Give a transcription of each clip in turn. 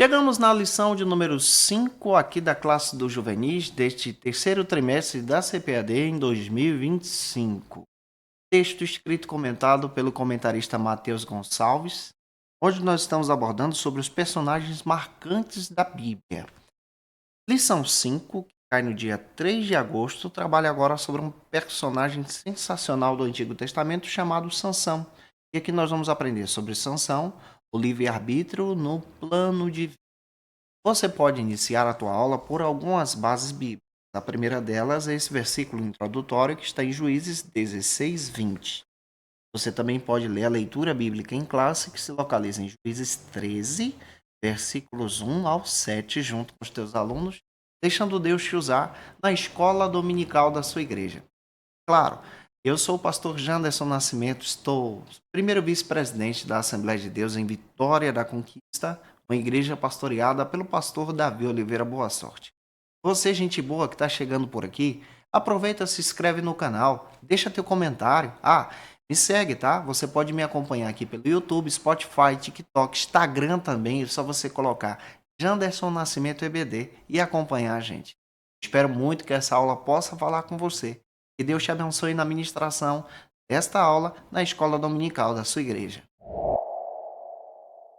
Chegamos na lição de número 5 aqui da classe do Juvenis deste terceiro trimestre da CPAD em 2025. Texto escrito e comentado pelo comentarista Matheus Gonçalves, onde nós estamos abordando sobre os personagens marcantes da Bíblia. Lição 5, que cai no dia 3 de agosto, trabalha agora sobre um personagem sensacional do Antigo Testamento chamado Sansão. E aqui nós vamos aprender sobre Sansão, o livre-arbítrio no plano divino. Você pode iniciar a tua aula por algumas bases bíblicas. A primeira delas é esse versículo introdutório que está em Juízes 16:20. Você também pode ler a leitura bíblica em classe, que se localiza em Juízes 13, versículos 1 ao 7, junto com os teus alunos, deixando Deus te usar na escola dominical da sua igreja. Claro, eu sou o pastor Janderson Nascimento, estou primeiro vice-presidente da Assembleia de Deus em Vitória da Conquista, uma igreja pastoreada pelo pastor Davi Oliveira Boa Sorte. Você, gente boa que está chegando por aqui, aproveita, se inscreve no canal, deixa teu comentário. Me segue, tá? Você pode me acompanhar aqui pelo YouTube, Spotify, TikTok, Instagram também, é só você colocar Janderson Nascimento EBD e acompanhar a gente. Espero muito que essa aula possa falar com você. Que Deus te abençoe na ministração desta aula na escola dominical da sua igreja.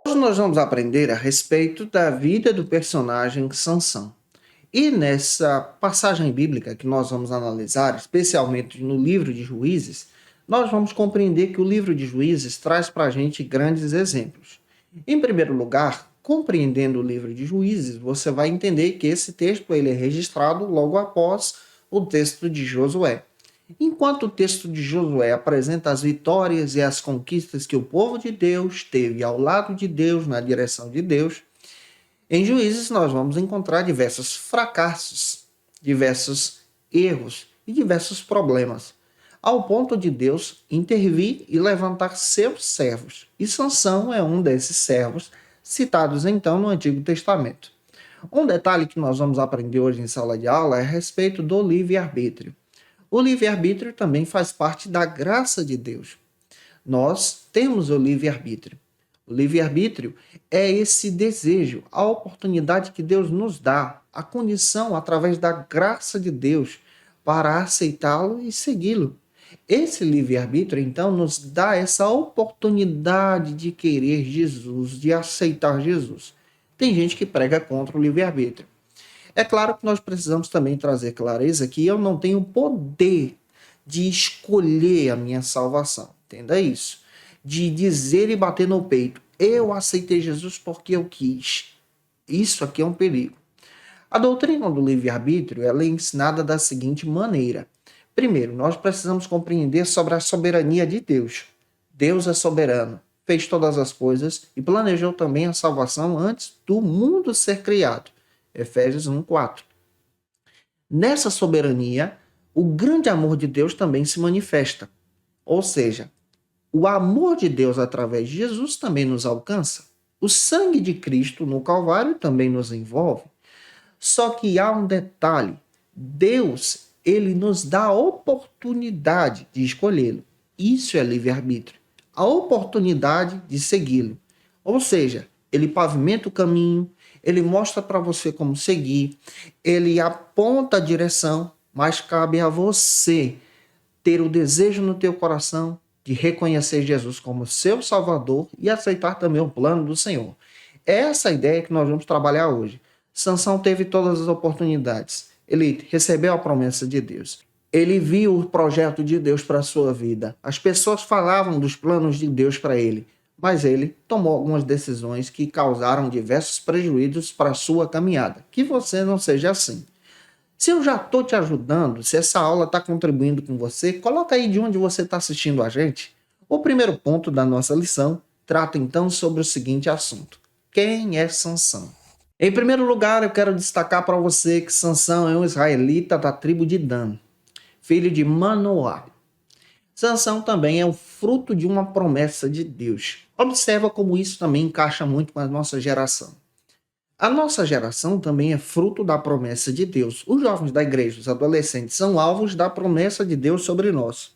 Hoje nós vamos aprender a respeito da vida do personagem Sansão. E nessa passagem bíblica que nós vamos analisar, especialmente no livro de Juízes, nós vamos compreender que o livro de Juízes traz para a gente grandes exemplos. Em primeiro lugar, compreendendo o livro de Juízes, você vai entender que esse texto ele é registrado logo após o texto de Josué. Enquanto o texto de Josué apresenta as vitórias e as conquistas que o povo de Deus teve ao lado de Deus, na direção de Deus, em Juízes nós vamos encontrar diversos fracassos, diversos erros e diversos problemas, ao ponto de Deus intervir e levantar seus servos. E Sansão é um desses servos citados então no Antigo Testamento. Um detalhe que nós vamos aprender hoje em sala de aula é a respeito do livre-arbítrio. O livre-arbítrio também faz parte da graça de Deus. Nós temos o livre-arbítrio. O livre-arbítrio é esse desejo, a oportunidade que Deus nos dá, a condição através da graça de Deus para aceitá-lo e segui-lo. Esse livre-arbítrio, então, nos dá essa oportunidade de querer Jesus, de aceitar Jesus. Tem gente que prega contra o livre-arbítrio. É claro que nós precisamos também trazer clareza que eu não tenho poder de escolher a minha salvação. Entenda isso. De dizer e bater no peito, eu aceitei Jesus porque eu quis. Isso aqui é um perigo. A doutrina do livre-arbítrio ela é ensinada da seguinte maneira. Primeiro, nós precisamos compreender sobre a soberania de Deus. Deus é soberano, fez todas as coisas e planejou também a salvação antes do mundo ser criado. Efésios 1:4. Nessa soberania, o grande amor de Deus também se manifesta. Ou seja, o amor de Deus através de Jesus também nos alcança. O sangue de Cristo no Calvário também nos envolve. Só que há um detalhe. Deus, ele nos dá a oportunidade de escolhê-lo. Isso é livre-arbítrio. A oportunidade de segui-lo. Ou seja, ele pavimenta o caminho, ele mostra para você como seguir, ele aponta a direção, mas cabe a você ter o desejo no teu coração de reconhecer Jesus como seu Salvador e aceitar também o plano do Senhor. É essa a ideia que nós vamos trabalhar hoje. Sansão teve todas as oportunidades. Ele recebeu a promessa de Deus. Ele viu o projeto de Deus para a sua vida. As pessoas falavam dos planos de Deus para ele, mas ele tomou algumas decisões que causaram diversos prejuízos para a sua caminhada. Que você não seja assim. Se eu já estou te ajudando, se essa aula está contribuindo com você, coloca aí de onde você está assistindo a gente. O primeiro ponto da nossa lição trata então sobre o seguinte assunto. Quem é Sansão? Em primeiro lugar, eu quero destacar para você que Sansão é um israelita da tribo de Dan, filho de Manoá. Sansão também é o fruto de uma promessa de Deus. Observa como isso também encaixa muito com a nossa geração. A nossa geração também é fruto da promessa de Deus. Os jovens da igreja, os adolescentes, são alvos da promessa de Deus sobre nós.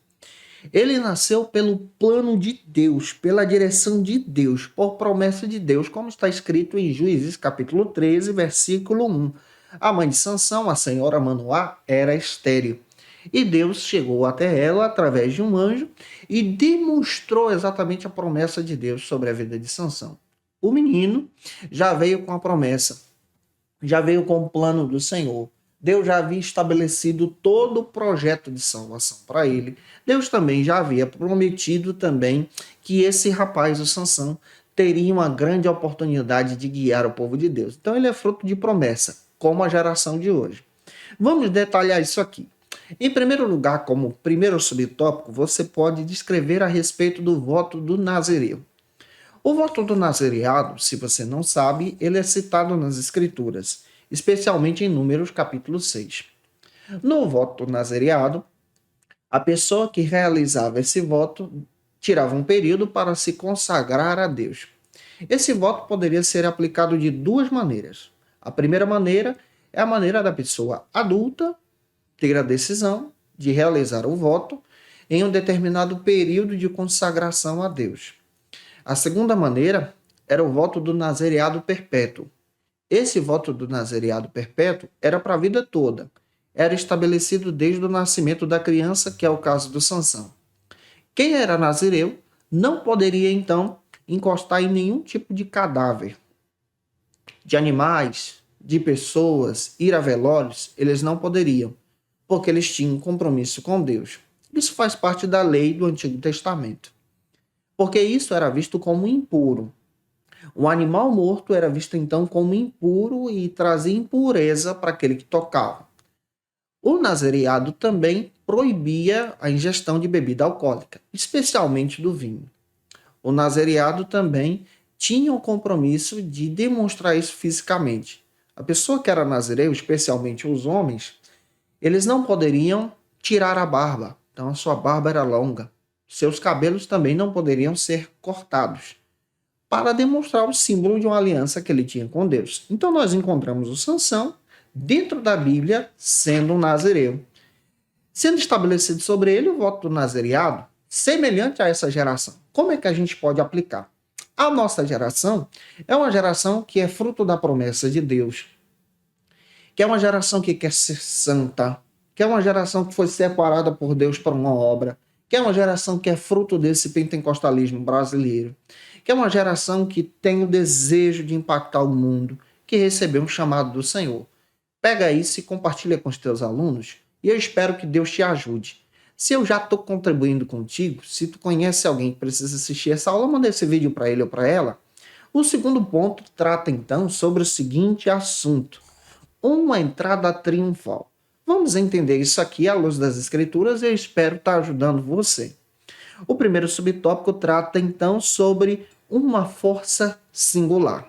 Ele nasceu pelo plano de Deus, pela direção de Deus, por promessa de Deus, como está escrito em Juízes capítulo 13, versículo 1. A mãe de Sansão, a senhora Manoá, era estéril. E Deus chegou até ela através de um anjo e demonstrou exatamente a promessa de Deus sobre a vida de Sansão. O menino já veio com a promessa, já veio com o plano do Senhor. Deus já havia estabelecido todo o projeto de salvação para ele. Deus também já havia prometido também que esse rapaz, o Sansão, teria uma grande oportunidade de guiar o povo de Deus. Então ele é fruto de promessa, como a geração de hoje. Vamos detalhar isso aqui. Em primeiro lugar, como primeiro subtópico, você pode descrever a respeito do voto do nazireu. O voto do nazireado, se você não sabe, ele é citado nas Escrituras, especialmente em Números capítulo 6. No voto do nazireado, a pessoa que realizava esse voto tirava um período para se consagrar a Deus. Esse voto poderia ser aplicado de duas maneiras. A primeira maneira é a maneira da pessoa adulta ter a decisão de realizar o voto em um determinado período de consagração a Deus. A segunda maneira era o voto do nazireado perpétuo. Esse voto do nazireado perpétuo era para a vida toda. Era estabelecido desde o nascimento da criança, que é o caso do Sansão. Quem era nazireu não poderia, então, encostar em nenhum tipo de cadáver. De animais, de pessoas, ir a velórios, eles não poderiam, porque eles tinham um compromisso com Deus. Isso faz parte da lei do Antigo Testamento. Porque isso era visto como impuro. Um animal morto era visto então como impuro e trazia impureza para aquele que tocava. O nazireado também proibia a ingestão de bebida alcoólica, especialmente do vinho. O nazireado também tinha o compromisso de demonstrar isso fisicamente. A pessoa que era nazireu, especialmente os homens, eles não poderiam tirar a barba, então a sua barba era longa. Seus cabelos também não poderiam ser cortados, para demonstrar o símbolo de uma aliança que ele tinha com Deus. Então nós encontramos o Sansão dentro da Bíblia sendo um nazireu, sendo estabelecido sobre ele o voto do nazireado, semelhante a essa geração. Como é que a gente pode aplicar? A nossa geração é uma geração que é fruto da promessa de Deus, que é uma geração que quer ser santa, que é uma geração que foi separada por Deus para uma obra, que é uma geração que é fruto desse pentecostalismo brasileiro, que é uma geração que tem o desejo de impactar o mundo, que recebeu um chamado do Senhor. Pega isso e compartilha com os teus alunos e eu espero que Deus te ajude. Se eu já estou contribuindo contigo, se tu conhece alguém que precisa assistir essa aula, manda esse vídeo para ele ou para ela. O segundo ponto trata então sobre o seguinte assunto: uma entrada triunfal. Vamos entender isso aqui à luz das Escrituras e eu espero estar ajudando você. O primeiro subtópico trata então sobre uma força singular.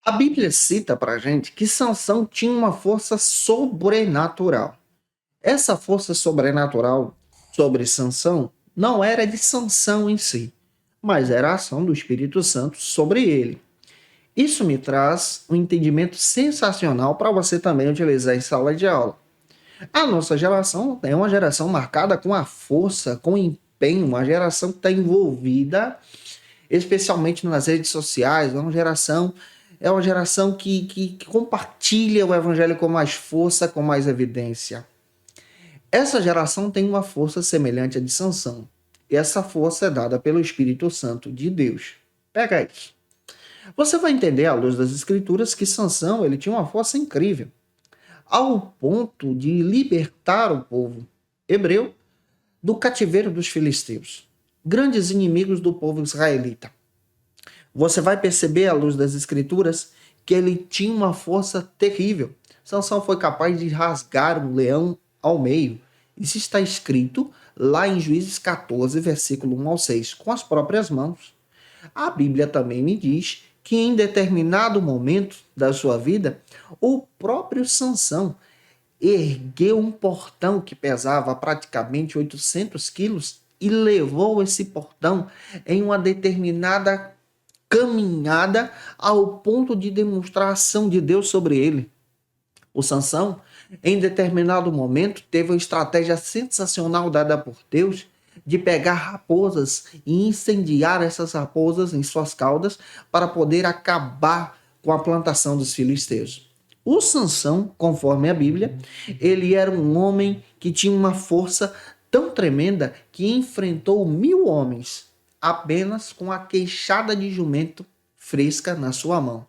A Bíblia cita para a gente que Sansão tinha uma força sobrenatural. Essa força sobrenatural sobre Sansão não era de Sansão em si, mas era a ação do Espírito Santo sobre ele. Isso me traz um entendimento sensacional para você também utilizar em sala de aula. A nossa geração é uma geração marcada com a força, com empenho, uma geração que está envolvida, especialmente nas redes sociais, é uma geração que compartilha o evangelho com mais força, com mais evidência. Essa geração tem uma força semelhante à de Sansão, e essa força é dada pelo Espírito Santo de Deus. Pega isso. Você vai entender à luz das Escrituras que Sansão ele tinha uma força incrível, ao ponto de libertar o povo hebreu do cativeiro dos filisteus, grandes inimigos do povo israelita. Você vai perceber à luz das Escrituras que ele tinha uma força terrível. Sansão foi capaz de rasgar um leão ao meio. Isso está escrito lá em Juízes 14, versículo 1 ao 6, com as próprias mãos. A Bíblia também me diz que em determinado momento da sua vida, o próprio Sansão ergueu um portão que pesava praticamente 800 quilos e levou esse portão em uma determinada caminhada ao ponto de demonstrar a ação de Deus sobre ele. O Sansão, em determinado momento, teve uma estratégia sensacional dada por Deus de pegar raposas e incendiar essas raposas em suas caudas para poder acabar com a plantação dos filisteus. O Sansão, conforme a Bíblia, ele era um homem que tinha uma força tão tremenda que enfrentou 1.000 homens apenas com a queixada de jumento fresca na sua mão.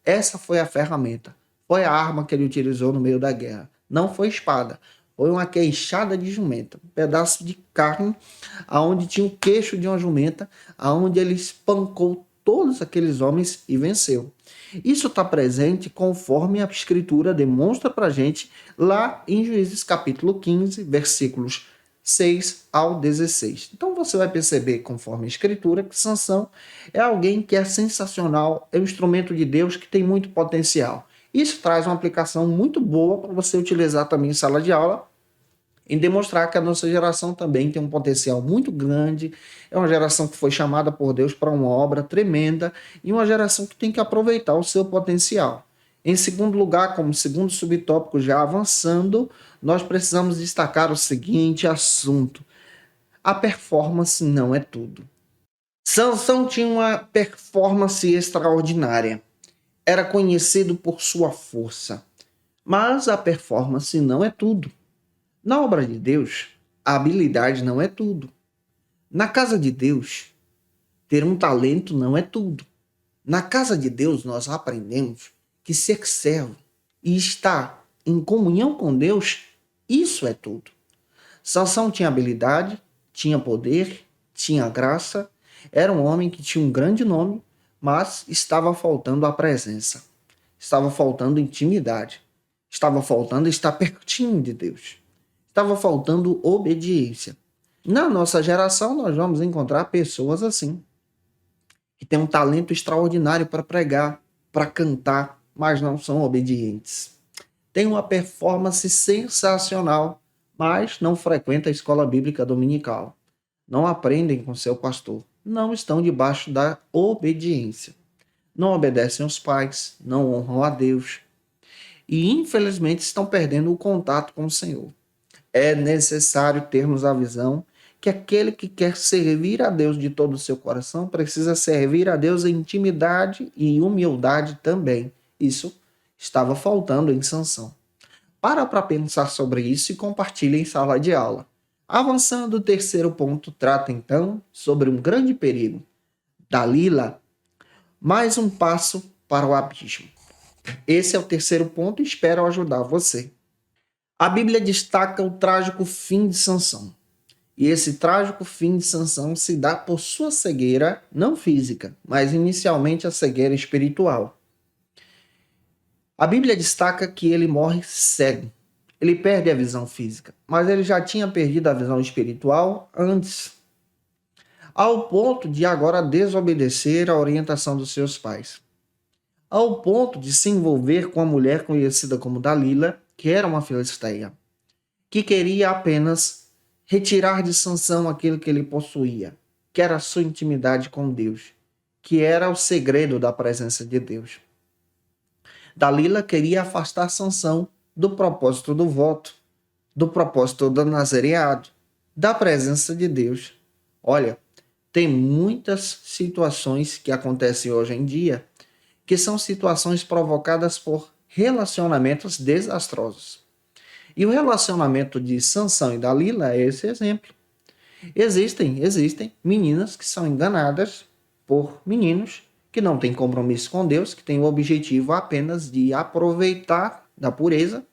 Essa foi a ferramenta, foi a arma que ele utilizou no meio da guerra. Não foi espada, foi uma queixada de jumenta, um pedaço de carne aonde tinha o queixo de uma jumenta, aonde ele espancou todos aqueles homens e venceu. Isso está presente conforme a Escritura demonstra para a gente lá em Juízes capítulo 15, versículos 6 ao 16. Então você vai perceber, conforme a Escritura, que Sansão é alguém que é sensacional, é um instrumento de Deus que tem muito potencial. Isso traz uma aplicação muito boa para você utilizar também em sala de aula, em demonstrar que a nossa geração também tem um potencial muito grande, é uma geração que foi chamada por Deus para uma obra tremenda e uma geração que tem que aproveitar o seu potencial. Em segundo lugar, como segundo subtópico, já avançando, nós precisamos destacar o seguinte assunto: a performance não é tudo. Sansão tinha uma performance extraordinária. Era conhecido por sua força. Mas a performance não é tudo. Na obra de Deus, a habilidade não é tudo. Na casa de Deus, ter um talento não é tudo. Na casa de Deus, nós aprendemos que ser servo e estar em comunhão com Deus, isso é tudo. Sansão tinha habilidade, tinha poder, tinha graça, era um homem que tinha um grande nome, mas estava faltando a presença, estava faltando intimidade, estava faltando estar pertinho de Deus, estava faltando obediência. Na nossa geração, nós vamos encontrar pessoas assim, que têm um talento extraordinário para pregar, para cantar, mas não são obedientes. Tem uma performance sensacional, mas não frequenta a escola bíblica dominical. Não aprendem com seu pastor. Não estão debaixo da obediência. Não obedecem aos pais, não honram a Deus. E, infelizmente, estão perdendo o contato com o Senhor. É necessário termos a visão que aquele que quer servir a Deus de todo o seu coração precisa servir a Deus em intimidade e humildade também. Isso estava faltando em Sansão. Para pensar sobre isso e compartilhe em sala de aula. Avançando, o terceiro ponto trata então sobre um grande perigo. Dalila, mais um passo para o abismo. Esse é o terceiro ponto e espero ajudar você. A Bíblia destaca o trágico fim de Sansão. E esse trágico fim de Sansão se dá por sua cegueira, não física, mas inicialmente a cegueira espiritual. A Bíblia destaca que ele morre cego. Ele perde a visão física, mas ele já tinha perdido a visão espiritual antes, ao ponto de agora desobedecer a orientação dos seus pais, ao ponto de se envolver com a mulher conhecida como Dalila, que era uma filisteia, que queria apenas retirar de Sansão aquilo que ele possuía, que era a sua intimidade com Deus, que era o segredo da presença de Deus. Dalila queria afastar Sansão do propósito do voto, do propósito do nazareado, da presença de Deus. Olha, tem muitas situações que acontecem hoje em dia que são situações provocadas por relacionamentos desastrosos. E o relacionamento de Sansão e Dalila é esse exemplo. Existem meninas que são enganadas por meninos que não têm compromisso com Deus, que têm o objetivo apenas de aproveitar da pureza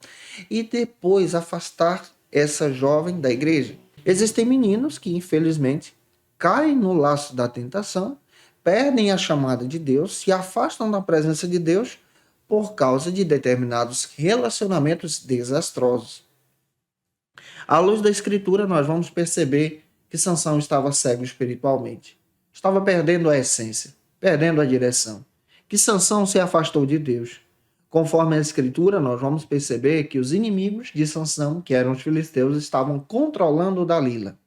e depois afastar essa jovem da igreja. Existem meninos que, infelizmente, caem no laço da tentação, perdem a chamada de Deus, se afastam da presença de Deus por causa de determinados relacionamentos desastrosos. À luz da Escritura, nós vamos perceber que Sansão estava cego espiritualmente. Estava perdendo a essência, perdendo a direção. Que Sansão se afastou de Deus. Conforme a Escritura, nós vamos perceber que os inimigos de Sansão, que eram os filisteus, estavam controlando Dalila.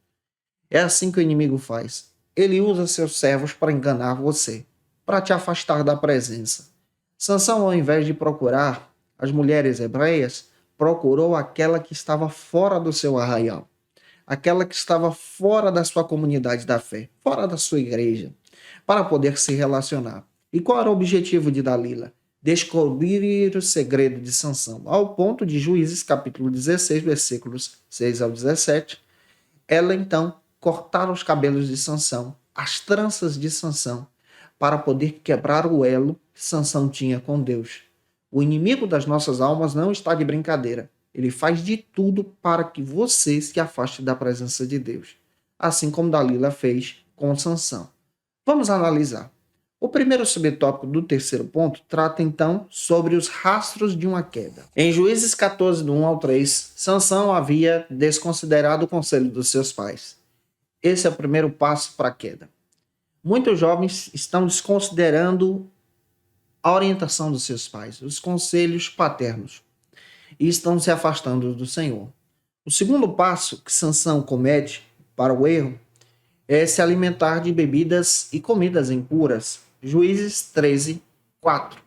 É assim que o inimigo faz. Ele usa seus servos para enganar você, para te afastar da presença. Sansão, ao invés de procurar as mulheres hebreias, procurou aquela que estava fora do seu arraial. aquela que estava fora da sua comunidade da fé, fora da sua igreja, para poder se relacionar. E qual era o objetivo de Dalila? Descobrir o segredo de Sansão, ao ponto de Juízes capítulo 16, versículos 6 ao 17, ela então cortar os cabelos de Sansão, as tranças de Sansão, para poder quebrar o elo que Sansão tinha com Deus. O inimigo das nossas almas não está de brincadeira. Ele faz de tudo para que você se afaste da presença de Deus, assim como Dalila fez com Sansão. Vamos analisar. O primeiro subtópico do terceiro ponto trata então sobre os rastros de uma queda. Em Juízes 14, do 1 ao 3, Sansão havia desconsiderado o conselho dos seus pais. Esse é o primeiro passo para a queda. Muitos jovens estão desconsiderando a orientação dos seus pais, os conselhos paternos, e estão se afastando do Senhor. O segundo passo que Sansão comete para o erro é se alimentar de bebidas e comidas impuras. Juízes 13, 4.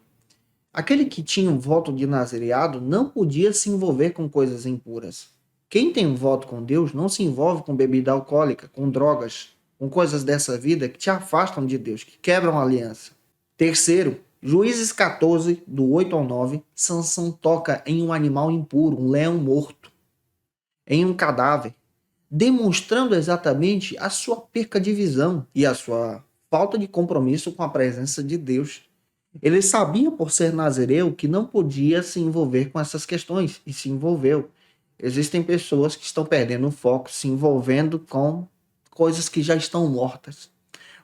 Aquele que tinha um voto de nazireado não podia se envolver com coisas impuras. Quem tem um voto com Deus não se envolve com bebida alcoólica, com drogas, com coisas dessa vida que te afastam de Deus, que quebram a aliança. Terceiro, Juízes 14, do 8 ao 9, Sansão toca em um animal impuro, um leão morto, em um cadáver, demonstrando exatamente a sua perca de visão e a sua falta de compromisso com a presença de Deus. Ele sabia, por ser nazireu, que não podia se envolver com essas questões, e se envolveu. Existem pessoas que estão perdendo o foco, se envolvendo com coisas que já estão mortas,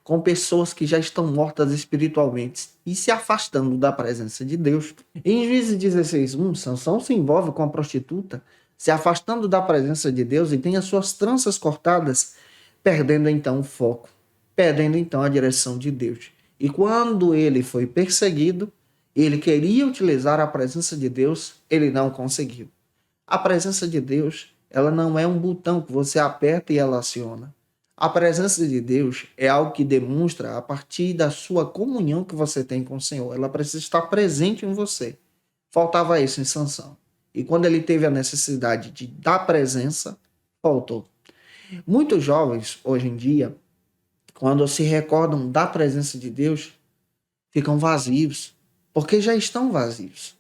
com pessoas que já estão mortas espiritualmente e se afastando da presença de Deus. Em Juízes 16:1, Sansão se envolve com a prostituta, se afastando da presença de Deus e tem as suas tranças cortadas, perdendo então o foco, perdendo então a direção de Deus. E quando ele foi perseguido, ele queria utilizar a presença de Deus, ele não conseguiu. A presença de Deus, ela não é um botão que você aperta e ela aciona. A presença de Deus é algo que demonstra a partir da sua comunhão que você tem com o Senhor. Ela precisa estar presente em você. Faltava isso em Sansão. E quando ele teve a necessidade de dar presença, faltou. Muitos jovens, hoje em dia, quando se recordam da presença de Deus, ficam vazios, porque já estão vazios.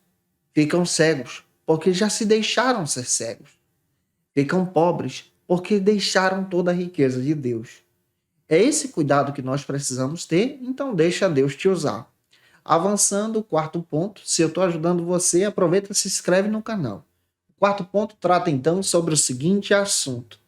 Ficam cegos, porque já se deixaram ser cegos. Ficam pobres, porque deixaram toda a riqueza de Deus. É esse cuidado que nós precisamos ter, então deixa Deus te usar. Avançando, o quarto ponto, se eu estou ajudando você, aproveita e se inscreve no canal. O quarto ponto trata então sobre o seguinte assunto.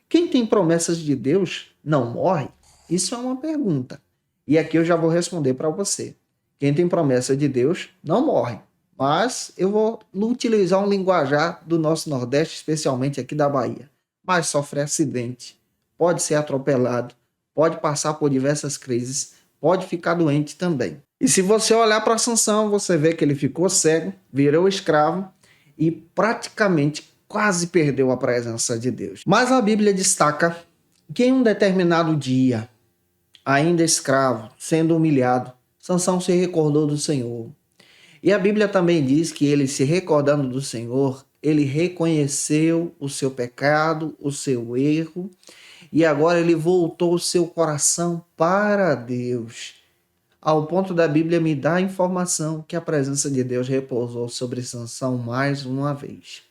Quem tem promessas de Deus não morre? Isso é uma pergunta. E aqui eu já vou responder para você. Quem tem promessa de Deus não morre. Mas eu vou utilizar um linguajar do nosso Nordeste, especialmente aqui da Bahia. Mas sofre acidente, pode ser atropelado, pode passar por diversas crises, pode ficar doente também. E se você olhar para Sansão, você vê que ele ficou cego, virou escravo e praticamente quase perdeu a presença de Deus. Mas a Bíblia destaca que em um determinado dia, ainda escravo, sendo humilhado, Sansão se recordou do Senhor. E a Bíblia também diz que ele, se recordando do Senhor, ele reconheceu o seu pecado, o seu erro, e agora ele voltou o seu coração para Deus. Ao ponto da Bíblia me dar a informação que a presença de Deus repousou sobre Sansão mais uma vez.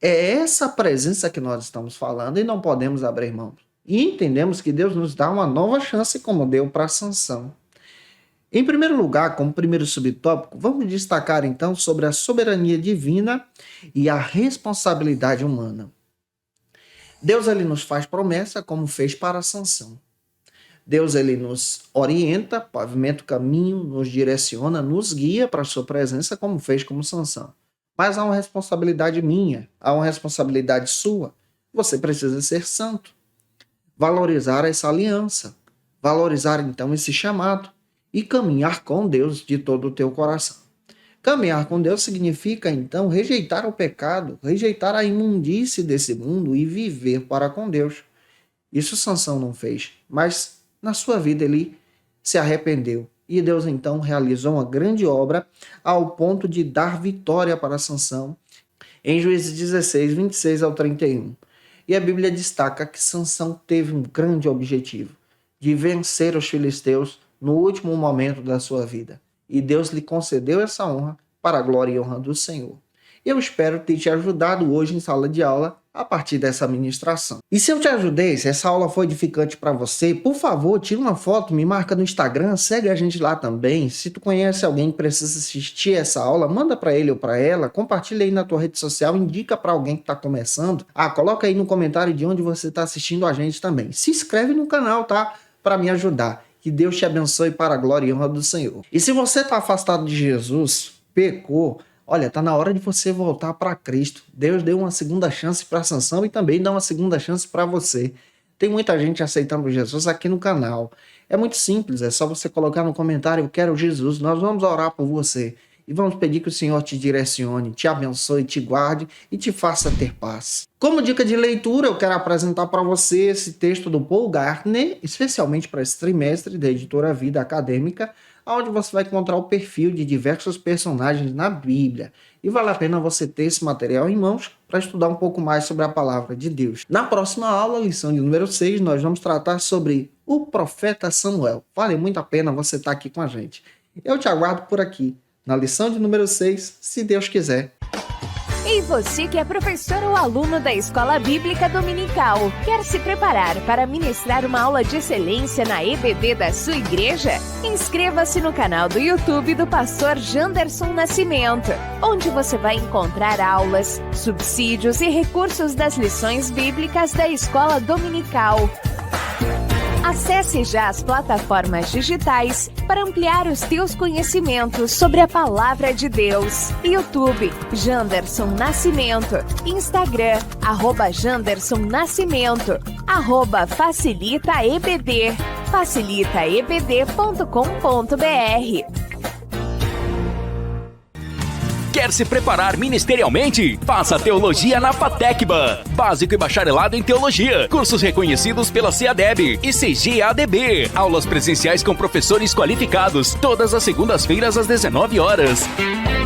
É essa presença que nós estamos falando e não podemos abrir mão. E entendemos que Deus nos dá uma nova chance como deu para Sansão. Em primeiro lugar, como primeiro subtópico, vamos destacar então sobre a soberania divina e a responsabilidade humana. Deus ele nos faz promessa como fez para Sansão. Deus ele nos orienta, pavimenta o caminho, nos direciona, nos guia para a sua presença como fez como Sansão. Mas há uma responsabilidade minha, há uma responsabilidade sua. Você precisa ser santo. Valorizar essa aliança, valorizar então esse chamado e caminhar com Deus de todo o teu coração. Caminhar com Deus significa então rejeitar o pecado, rejeitar a imundície desse mundo e viver para com Deus. Isso Sansão não fez, mas na sua vida ele se arrependeu. E Deus então realizou uma grande obra ao ponto de dar vitória para Sansão em Juízes 16, 26 ao 31. E a Bíblia destaca que Sansão teve um grande objetivo, de vencer os filisteus no último momento da sua vida. E Deus lhe concedeu essa honra para a glória e honra do Senhor. Eu espero ter te ajudado hoje em sala de aula a partir dessa ministração. E se eu te ajudei, se essa aula foi edificante para você, por favor, tira uma foto, me marca no Instagram, segue a gente lá também. Se tu conhece alguém que precisa assistir essa aula, manda para ele ou para ela, compartilha aí na tua rede social, indica para alguém que está começando. Coloca aí no comentário de onde você está assistindo a gente também. Se inscreve no canal, tá? Para me ajudar. Que Deus te abençoe para a glória e honra do Senhor. E se você está afastado de Jesus, pecou, olha, tá na hora de você voltar para Cristo. Deus deu uma segunda chance para Sansão e também dá uma segunda chance para você. Tem muita gente aceitando Jesus aqui no canal. É muito simples, é só você colocar no comentário, eu quero Jesus. Nós vamos orar por você e vamos pedir que o Senhor te direcione, te abençoe, te guarde e te faça ter paz. Como dica de leitura, eu quero apresentar para você esse texto do Paul Gardner, especialmente para esse trimestre da editora Vida Acadêmica, onde você vai encontrar o perfil de diversos personagens na Bíblia. E vale a pena você ter esse material em mãos para estudar um pouco mais sobre a palavra de Deus. Na próxima aula, lição de número 6, nós vamos tratar sobre o profeta Samuel. Vale muito a pena você estar aqui com a gente. Eu te aguardo por aqui, na lição de número 6, se Deus quiser. E você que é professor ou aluno da Escola Bíblica Dominical, quer se preparar para ministrar uma aula de excelência na EBD da sua igreja? Inscreva-se no canal do YouTube do pastor Janderson Nascimento, onde você vai encontrar aulas, subsídios e recursos das lições bíblicas da Escola Dominical. Acesse já as plataformas digitais para ampliar os teus conhecimentos sobre a Palavra de Deus. YouTube, Janderson Nascimento. Instagram, @Janderson Nascimento. @FacilitaEBD. facilitaebd.com.br. Quer se preparar ministerialmente? Faça Teologia na FATECBA. Básico e bacharelado em Teologia. Cursos reconhecidos pela CEADEB e CGADB. Aulas presenciais com professores qualificados. Todas as segundas-feiras às 19 horas.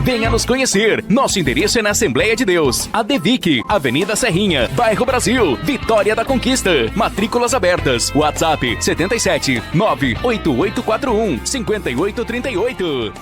Venha nos conhecer. Nosso endereço é na Assembleia de Deus. ADVIC, Avenida Serrinha, Bairro Brasil, Vitória da Conquista. Matrículas abertas. WhatsApp 77 98841 5838.